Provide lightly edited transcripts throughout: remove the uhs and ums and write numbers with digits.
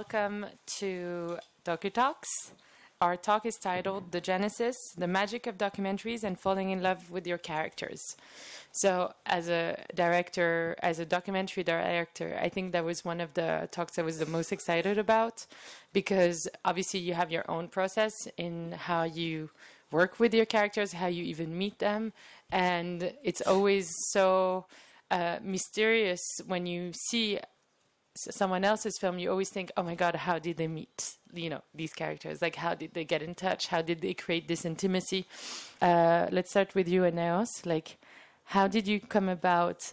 welcome to DocuTalks. Our talk is titled The Genesis, the Magic of Documentaries and Falling in Love with Your Characters. So as a director, as a documentary director, I think that was one of the talks I was the most excited about, because obviously you have your own process in how you work with your characters, how you even meet them. And it's always so mysterious when you see someone else's film. You always think, oh my God, how did they meet, these characters? Like, how did they get in touch? How did they create this intimacy? Let's start with you, Aeneas. Like, how did you come about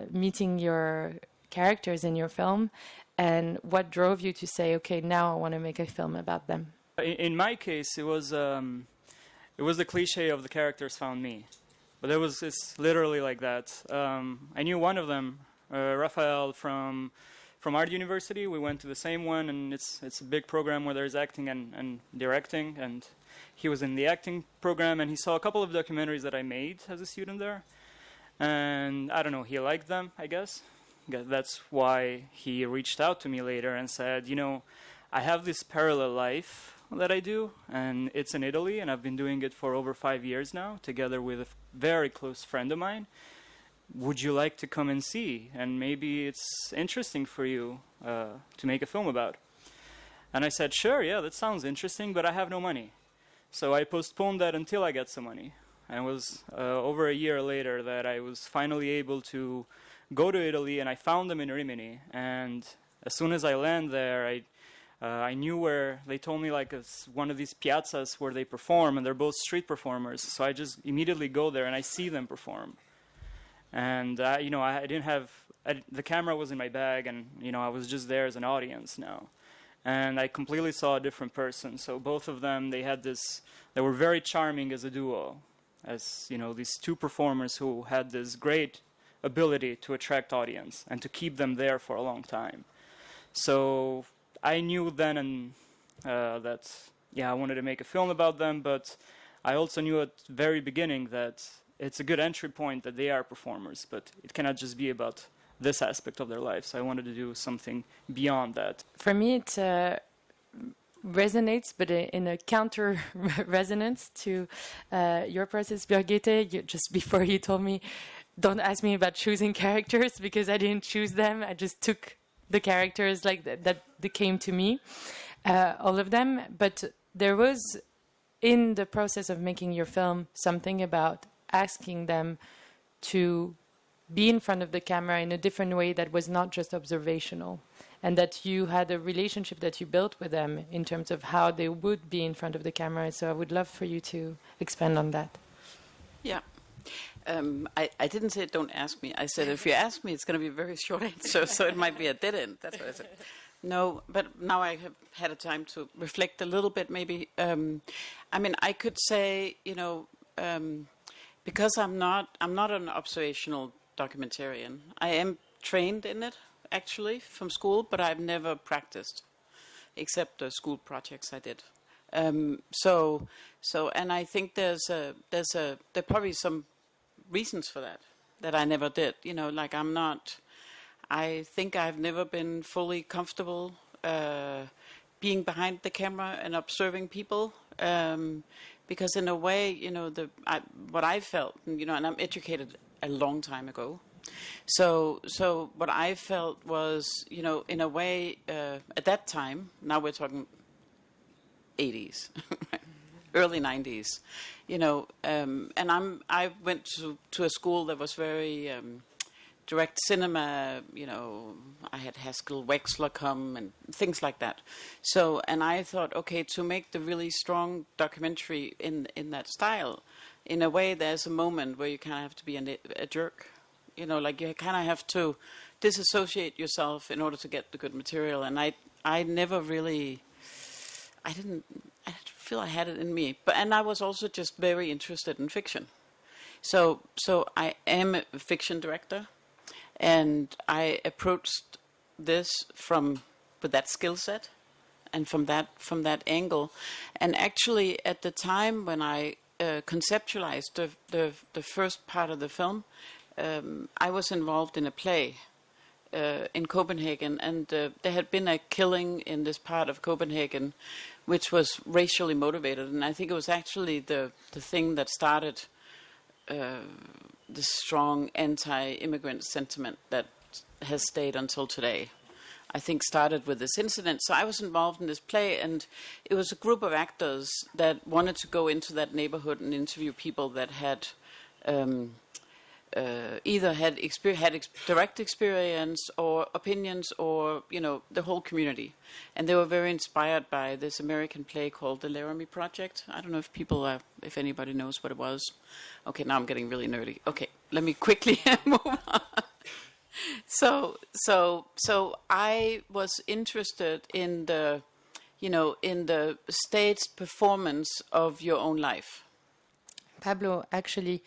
meeting your characters in your film? And what drove you to say, okay, now I want to make a film about them? In my case, it was the cliche of the characters found me. But it's literally like that. I knew one of them, Raphael from Art University. We went to the same one, and it's a big program where there's acting and directing, and he was in the acting program, and he saw a couple of documentaries that I made as a student there, and I don't know, he liked them, I guess. That's why he reached out to me later and said, I have this parallel life that I do, and it's in Italy, and I've been doing it for over 5 years now, together with a very close friend of mine. Would you like to come and see? And maybe it's interesting for you to make a film about. And I said, sure, yeah, that sounds interesting, but I have no money. So I postponed that until I got some money. And it was over a year later that I was finally able to go to Italy, and I found them in Rimini. And as soon as I land there, I knew where. They told me it's one of these piazzas where they perform, and they're both street performers. So I just immediately go there and I see them perform. And I didn't have the camera was in my bag, and I was just there as an audience now, and I completely saw a different person. So both of them, they were very charming as a duo, as these two performers who had this great ability to attract audience and to keep them there for a long time. So I knew then that I wanted to make a film about them, but I also knew at the very beginning that it's a good entry point that they are performers, but it cannot just be about this aspect of their life. So I wanted to do something beyond that. For me, it resonates, but in a counter resonance to your process, Birgitte. Just before you told me, don't ask me about choosing characters, because I didn't choose them. I just took the characters that they came to me, all of them. But there was, in the process of making your film, something about asking them to be in front of the camera in a different way that was not just observational, and that you had a relationship that you built with them in terms of how they would be in front of the camera. So I would love for you to expand on that. Yeah. I didn't say don't ask me. I said if you ask me, it's going to be a very short answer, so it might be a dead end. That's what I said. No, but now I have had a time to reflect a little bit, maybe. I could say, because I'm not an observational documentarian. I am trained in it, actually, from school, but I've never practiced, except the school projects I did. And I think there's probably some reasons for that I never did. I think I've never been fully comfortable being behind the camera and observing people. Because in a way, what I felt, and I'm educated a long time ago. So what I felt was, in a way, at that time, now we're talking 80s, early 90s, and I went to a school that was very direct cinema, I had Haskell Wexler come and things like that. So, and I thought, okay, to make the really strong documentary in that style, in a way there's a moment where you kind of have to be a jerk. You kind of have to disassociate yourself in order to get the good material. And I never really, I didn't feel I had it in me. And I was also just very interested in fiction. So I am a fiction director. And I approached this with that skill set and from that angle. And actually, at the time when I conceptualized the first part of the film, I was involved in a play in Copenhagen, and there had been a killing in this part of Copenhagen, which was racially motivated, and I think it was actually the thing that started the strong anti-immigrant sentiment that has stayed until today. I think started with this incident. So I was involved in this play, and it was a group of actors that wanted to go into that neighborhood and interview people that had either had direct experience or opinions, or the whole community. And they were very inspired by this American play called The Laramie Project. I don't know if anybody knows what it was. Okay, now I'm getting really nerdy. Okay, let me quickly move on. So I was interested in the staged performance of your own life. Pablo, actually,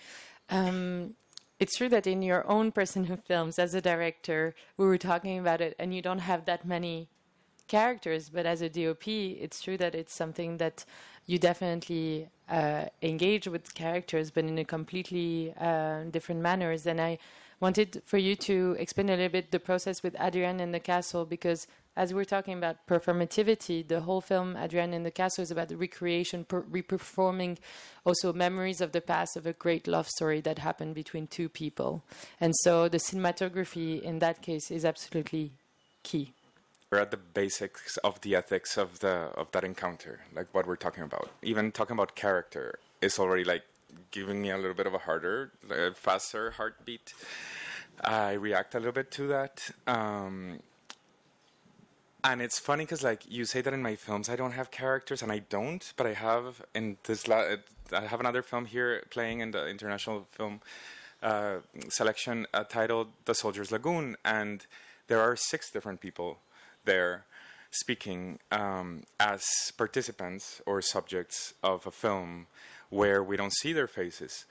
it's true that in your own personal films as a director, we were talking about it, and you don't have that many characters, but as a DOP, it's true that it's something that you definitely engage with characters, but in a completely different manners. And I wanted for you to explain a little bit the process with Adrienne in the Castle, because as we're talking about performativity, the whole film Adrienne in the Castle is about the recreation, reperforming also memories of the past of a great love story that happened between two people. And so the cinematography in that case is absolutely key. We're at the basics of the ethics of that encounter, like what we're talking about. Even talking about character is already like giving me a little bit of a harder, faster heartbeat. I react a little bit to that. And it's funny because, like, you say that in my films I don't have characters, and I don't, but I have in this. I have another film here playing in the international film selection titled The Soldier's Lagoon, and there are 6 different people there speaking as participants or subjects of a film where we don't see their faces.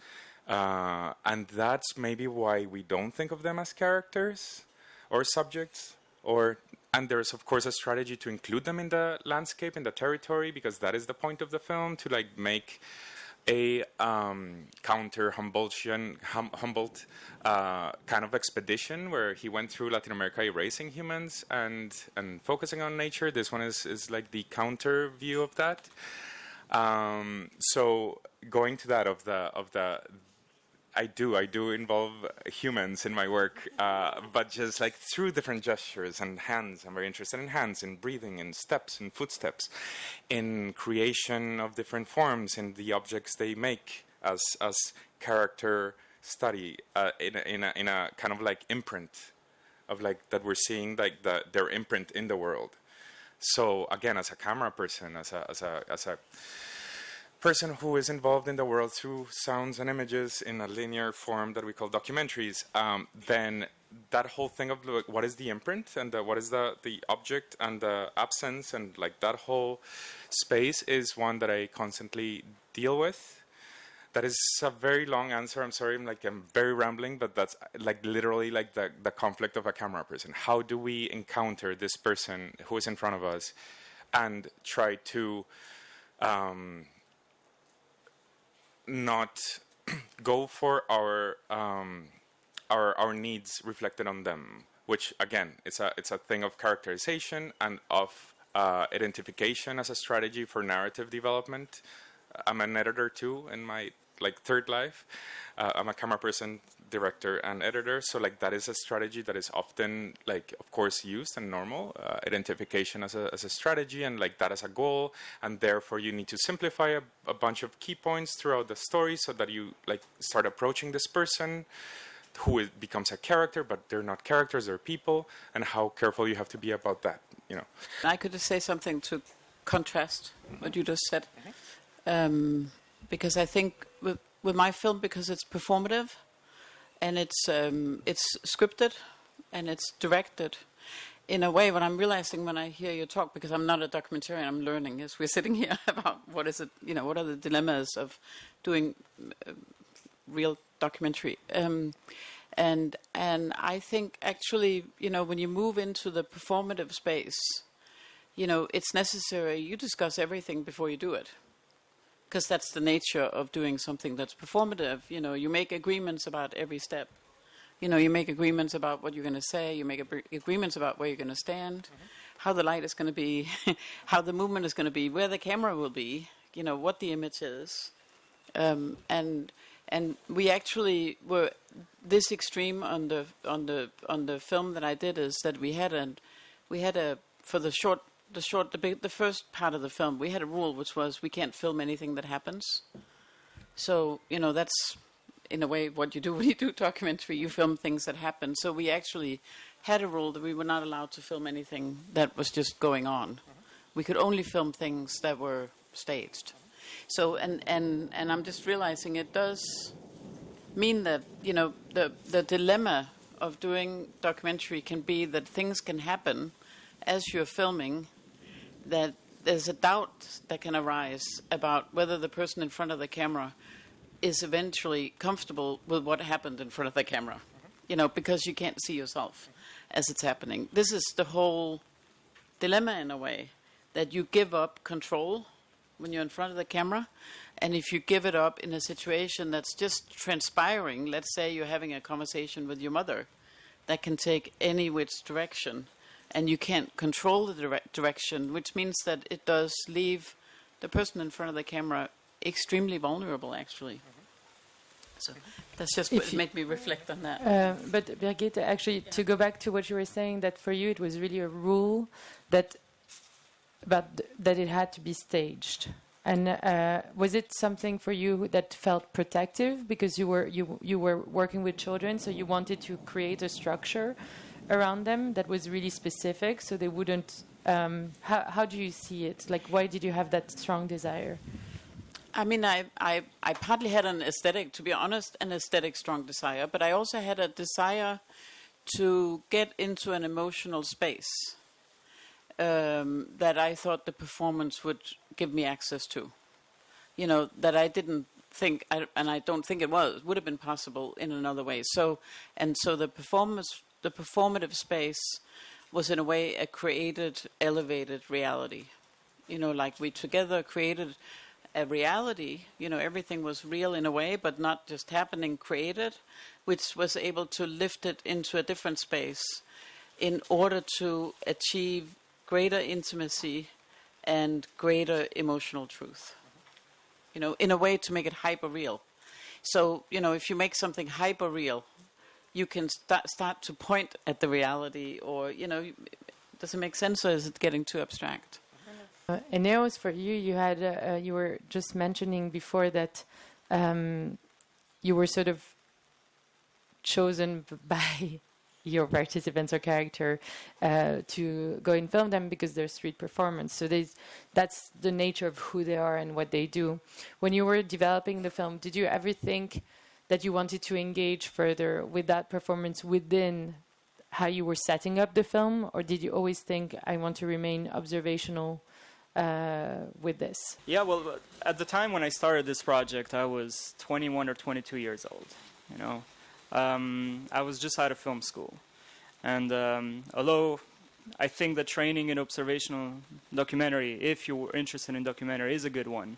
And that's maybe why we don't think of them as characters or subjects. And there's, of course, a strategy to include them in the landscape, in the territory, because that is the point of the film, to like make a counter Humboldt kind of expedition where he went through Latin America erasing humans and focusing on nature. This one is like the counter view of that. So going to that of the I do involve humans in my work, but just like through different gestures and hands. I'm very interested in hands, in breathing, in steps, in footsteps, in creation of different forms, in the objects they make as character study, in a kind of like imprint of like that we're seeing like their imprint in the world. So again, as a camera person, as a person who is involved in the world through sounds and images in a linear form that we call documentaries, then that whole thing of what is the imprint and what is the object and the absence and like that whole space is one that I constantly deal with. That is a very long answer. I'm sorry, I'm very rambling, but that's like literally like the conflict of a camera person. How do we encounter this person who is in front of us and try to not go for our needs reflected on them, which again, it's a thing of characterization and of identification as a strategy for narrative development. I'm an editor too in my third life. I'm a camera person, director, and editor. So that is a strategy that is often of course used and normal. Identification as a strategy and that as a goal. And therefore you need to simplify a bunch of key points throughout the story so that you start approaching this person who becomes a character, but they're not characters, they're people, and how careful you have to be about that, I could just say something to contrast what you just said. Because I think with my film, because it's performative and it's scripted and it's directed, in a way, what I'm realizing when I hear you talk, because I'm not a documentarian, I'm learning as we're sitting here about what is it, what are the dilemmas of doing real documentary. And I think actually, when you move into the performative space, it's necessary you discuss everything before you do it. Because that's the nature of doing something that's performative. You make agreements about every step. You make agreements about what you're going to say. You make agreements about where you're going to stand, how the light is going to be, how the movement is going to be, where the camera will be, what the image is. And we actually were this extreme on the film that I did, is that we had a for the first part of the film, we had a rule which was we can't film anything that happens. So that's in a way what you do when you do documentary. You film things that happen. So we actually had a rule that we were not allowed to film anything that was just going on. We could only film things that were staged. So and I'm just realizing it does mean that the dilemma of doing documentary can be that things can happen as you're filming, that there's a doubt that can arise about whether the person in front of the camera is eventually comfortable with what happened in front of the camera, because you can't see yourself as it's happening. This is the whole dilemma in a way, that you give up control when you're in front of the camera, and if you give it up in a situation that's just transpiring, let's say you're having a conversation with your mother, that can take any which direction, and you can't control the direction, which means that it does leave the person in front of the camera extremely vulnerable, actually. So that's just what made me reflect on that. But Birgit, actually, to go back to what you were saying, that for you it was really a rule that it had to be staged. And was it something for you that felt protective because you were working with children, so you wanted to create a structure around them that was really specific, so they wouldn't? How do you see it? Like, why did you have that strong desire? I mean, I partly had an aesthetic, to be honest, an aesthetic strong desire, but I also had a desire to get into an emotional space that I thought the performance would give me access to. That I didn't think, and I don't think it would have been possible in another way. So the performative space was in a way a created, elevated reality. Like we together created a reality, everything was real in a way, but not just happening, created, which was able to lift it into a different space in order to achieve greater intimacy and greater emotional truth. In a way to make it hyper-real. So, if you make something hyper-real, you can start to point at the reality, or, does it make sense, or is it getting too abstract? And Eos, for you, you were just mentioning before that you were sort of chosen by your participants or character to go and film them because they're street performance. So that's the nature of who they are and what they do. When you were developing the film, did you ever think that you wanted to engage further with that performance within how you were setting up the film, or did you always think, I want to remain observational with this? Yeah, well, at the time when I started this project, I was 21 or 22 years old, I was just out of film school. And although I think the training in observational documentary, if you were interested in documentary, is a good one,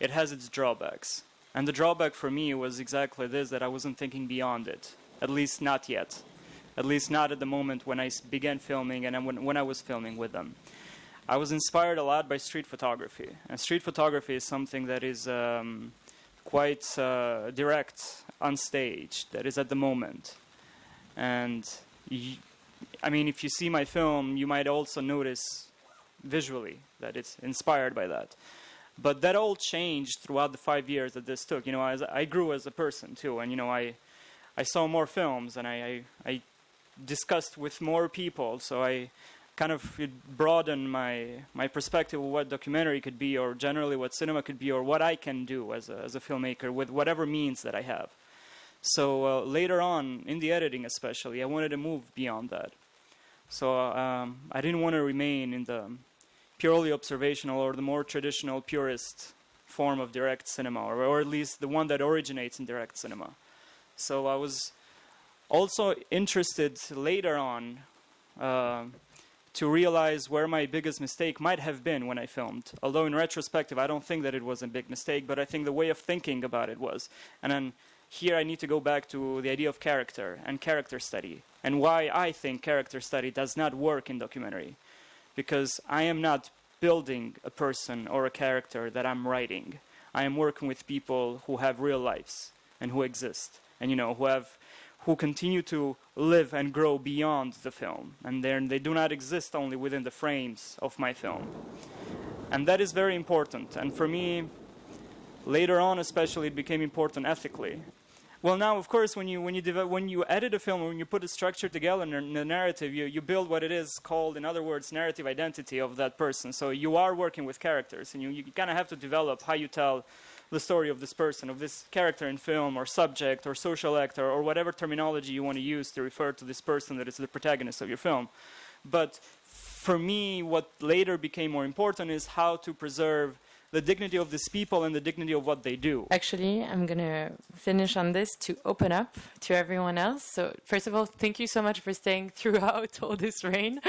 it has its drawbacks. And the drawback for me was exactly this, that I wasn't thinking beyond it, at least not yet. At least not at the moment when I began filming and when I was filming with them. I was inspired a lot by street photography. And street photography is something that is quite direct on stage, that is at the moment. And if you see my film, you might also notice visually that it's inspired by that. But that all changed throughout the 5 years that this took. As I grew as a person too, and I saw more films, and I discussed with more people, so I kind of broadened my perspective of what documentary could be, or generally what cinema could be, or what I can do as a filmmaker with whatever means that I have. So later on, in the editing especially, I wanted to move beyond that. So I didn't want to remain in the purely observational or the more traditional purist form of direct cinema, or at least the one that originates in direct cinema. So I was also interested later on to realize where my biggest mistake might have been when I filmed. Although in retrospective, I don't think that it was a big mistake, but I think the way of thinking about it was. And then here I need to go back to the idea of character and character study, and why I think character study does not work in documentary. Because I am not building a person or a character that I'm writing. I am working with people who have real lives and who exist, and who continue to live and grow beyond the film, and they do not exist only within the frames of my film. And that is very important. And for me, later on especially, it became important ethically. Well, now, of course, when you edit a film, or when you put a structure together in a narrative, you build what it is called, in other words, narrative identity of that person. So you are working with characters, and you kind of have to develop how you tell the story of this person, of this character in film, or subject, or social actor, or whatever terminology you want to use to refer to this person that is the protagonist of your film. But for me, what later became more important is how to preserve the dignity of these people and the dignity of what they do. Actually, I'm going to finish on this to open up to everyone else. So first of all, thank you so much for staying throughout all this rain.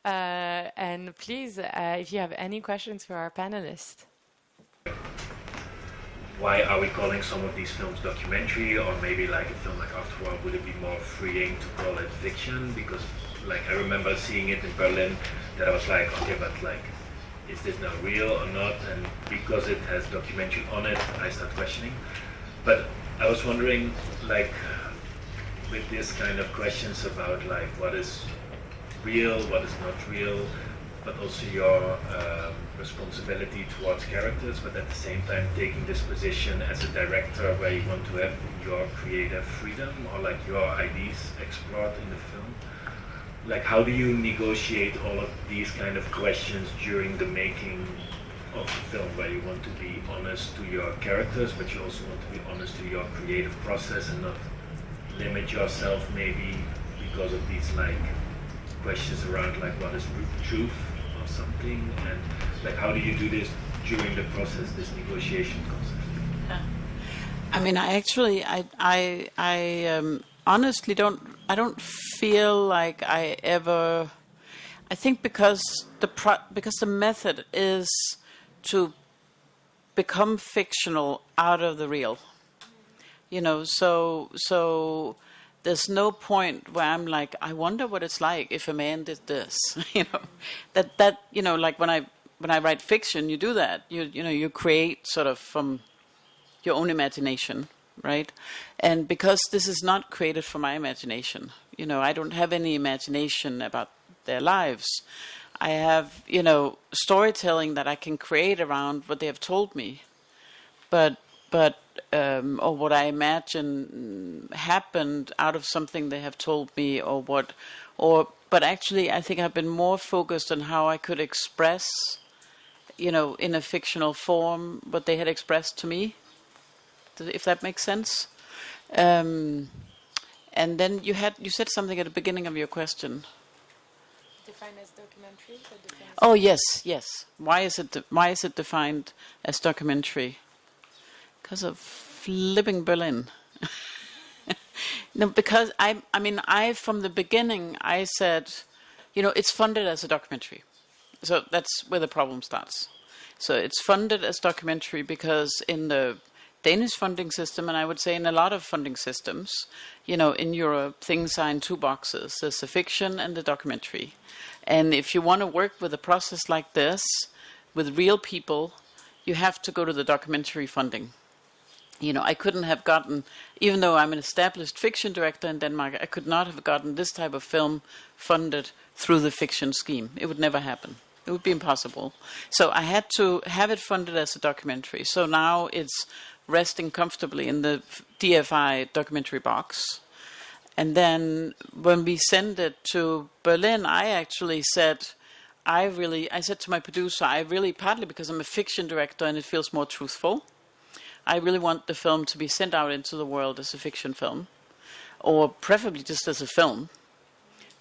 And please, if you have any questions for our panelists. Why are we calling some of these films documentary, or maybe like a film like After All, would it be more freeing to call it fiction? Because like I remember seeing it in Berlin, that I was like, okay, but like, is this now real or not? And because it has documentary on it, I start questioning. But I was wondering, like, with this kind of questions about like what is real, what is not real, but also your responsibility towards characters, but at the same time taking this position as a director where you want to have your creative freedom, or like your ideas explored in the film. Like, how do you negotiate all of these kind of questions during the making of the film, where you want to be honest to your characters, but you also want to be honest to your creative process and not limit yourself maybe because of these like questions around like what is truth or something, and like how do you do this during the process, this negotiation concept? I mean, I honestly don't feel like I ever. I think because the method is to become fictional out of the real. So there's no point where I'm like, I wonder what it's like if a man did this. Like when I write fiction, you do that. You create sort of from your own imagination, right? And because this is not created from my imagination, I don't have any imagination about their lives. I have, storytelling that I can create around what they have told me, but or what I imagine happened out of something they have told me, but actually I think I've been more focused on how I could express, in a fictional form what they had expressed to me, if that makes sense. And then you said something at the beginning of your question. Defined as documentary? Oh yes. Why is it defined as documentary? Because of flipping Berlin. No, because I from the beginning I said, it's funded as a documentary. So that's where the problem starts. So it's funded as documentary because in the Danish funding system, and I would say in a lot of funding systems, in Europe, things are in two boxes. There's the fiction and the documentary. And if you want to work with a process like this, with real people, you have to go to the documentary funding. I couldn't have gotten, even though I'm an established fiction director in Denmark, I could not have gotten this type of film funded through the fiction scheme. It would never happen. It would be impossible. So I had to have it funded as a documentary. So now it's resting comfortably in the DFI documentary box. And then when we sent it to Berlin, I actually said, I said to my producer, partly because I'm a fiction director and it feels more truthful, I really want the film to be sent out into the world as a fiction film, or preferably just as a film,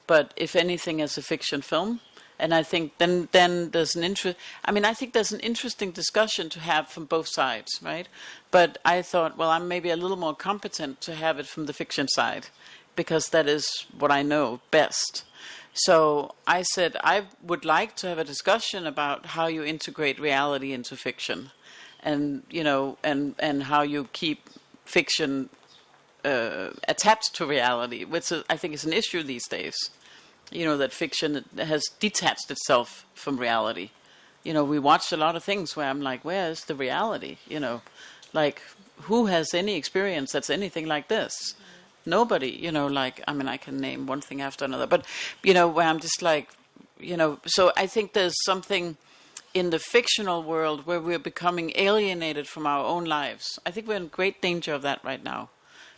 but if anything as a fiction film. And I think then there's I think there's an interesting discussion to have from both sides, right? But I thought, well, I'm maybe a little more competent to have it from the fiction side, because that is what I know best. So I said, I would like to have a discussion about how you integrate reality into fiction, and and how you keep fiction attached to reality, which I think is an issue these days. You know, that fiction has detached itself from reality. You know, we watch a lot of things where I'm like, where is the reality? You know, like, who has any experience that's anything like this? Nobody, you know, like, I mean, I can name one thing after another, but, you know, where I'm just like, you know, so I think there's something in the fictional world where we're becoming alienated from our own lives. I think we're in great danger of that right now.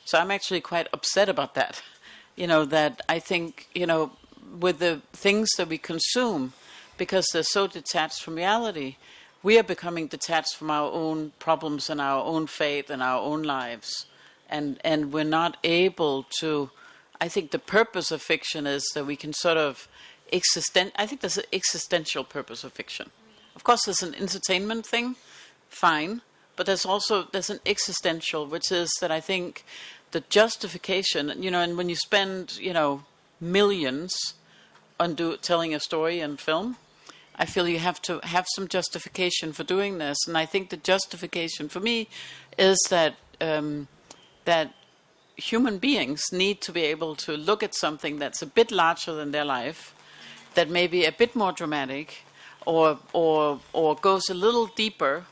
So I'm actually quite upset about that. You know, that I think, you know, with the things that we consume, because they're so detached from reality, we are becoming detached from our own problems and our own fate and our own lives. And we're not able to, I think the purpose of fiction is that we can sort of I think there's an existential purpose of fiction. Of course, there's an entertainment thing, fine, but there's an existential, which is that I think the justification, you know, and when you spend, you know, millions on telling a story in film, I feel you have to have some justification for doing this. And I think the justification for me is that that human beings need to be able to look at something that's a bit larger than their life, that may be a bit more dramatic, or goes a little deeper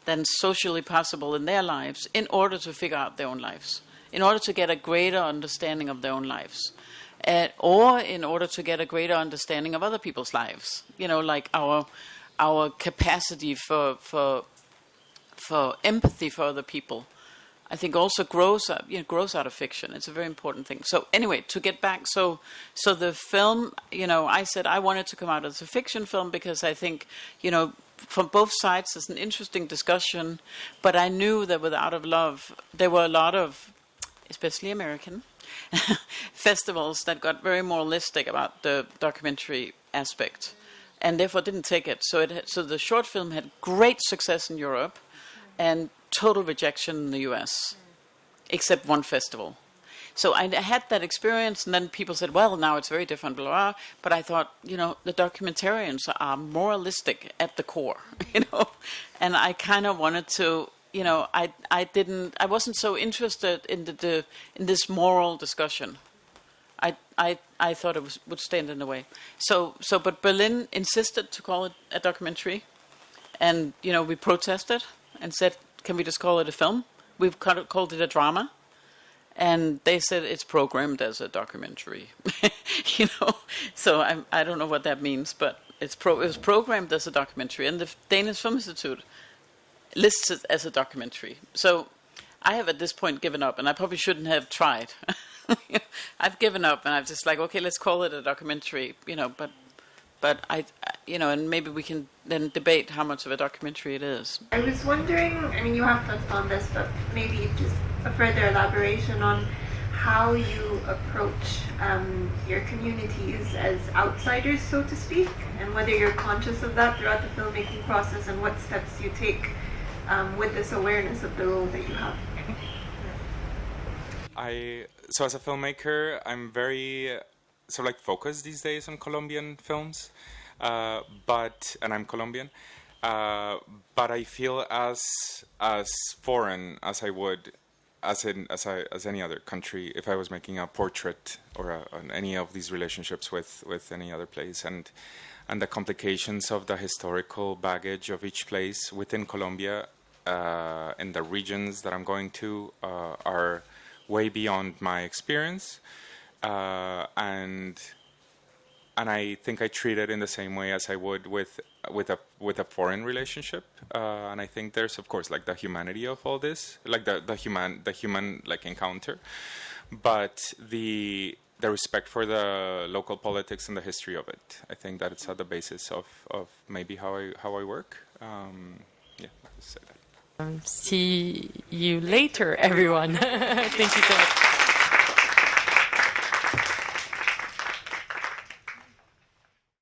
than socially possible in their lives, in order to figure out their own lives, in order to get a greater understanding of their own lives, or in order to get a greater understanding of other people's lives. You know, like our capacity for empathy for other people, I think also grows out of fiction. It's a very important thing. So anyway, to get back, so the film, you know, I said I wanted to come out as a fiction film because I think, you know, from both sides there's an interesting discussion, but I knew that with Out of Love there were a lot of, especially American, festivals that got very moralistic about the documentary aspect, and therefore didn't take it. So the short film had great success in Europe, and total rejection in the US, except one festival. So I had that experience, and then people said, well, now it's very different, blah, blah. But I thought, you know, the documentarians are moralistic at the core, you know, and I kind of wanted to, you know, I wasn't so interested in in this moral discussion. I thought it would stand in the way. But Berlin insisted to call it a documentary, and, you know, we protested and said, can we just call it a film? We've called it a drama. And they said it's programmed as a documentary, you know. So I don't know what that means, but it was programmed as a documentary. And the Danish Film Institute lists it as a documentary. So I have at this point given up, and I probably shouldn't have tried. I've given up, and I'm just like, okay, let's call it a documentary, you know, but I, you know, and maybe we can then debate how much of a documentary it is. I was wondering, I mean, you have touched on this, but maybe just a further elaboration on how you approach your communities as outsiders, so to speak, and whether you're conscious of that throughout the filmmaking process, and what steps you take with this awareness of the role that you have. So as a filmmaker, I'm very focused these days on Colombian films, and I'm Colombian, but I feel as foreign as I would as any other country if I was making a portrait or on any of these relationships with any other place, and the complications of the historical baggage of each place within Colombia and the regions that I'm going to are way beyond my experience. And I think I treat it in the same way as I would with a foreign relationship. And I think there's, of course, like the humanity of all this, like the human like encounter, but the respect for the local politics and the history of it. I think that it's at the basis of maybe how I work. Yeah, I'll say that. See you later, everyone. Thank you so much.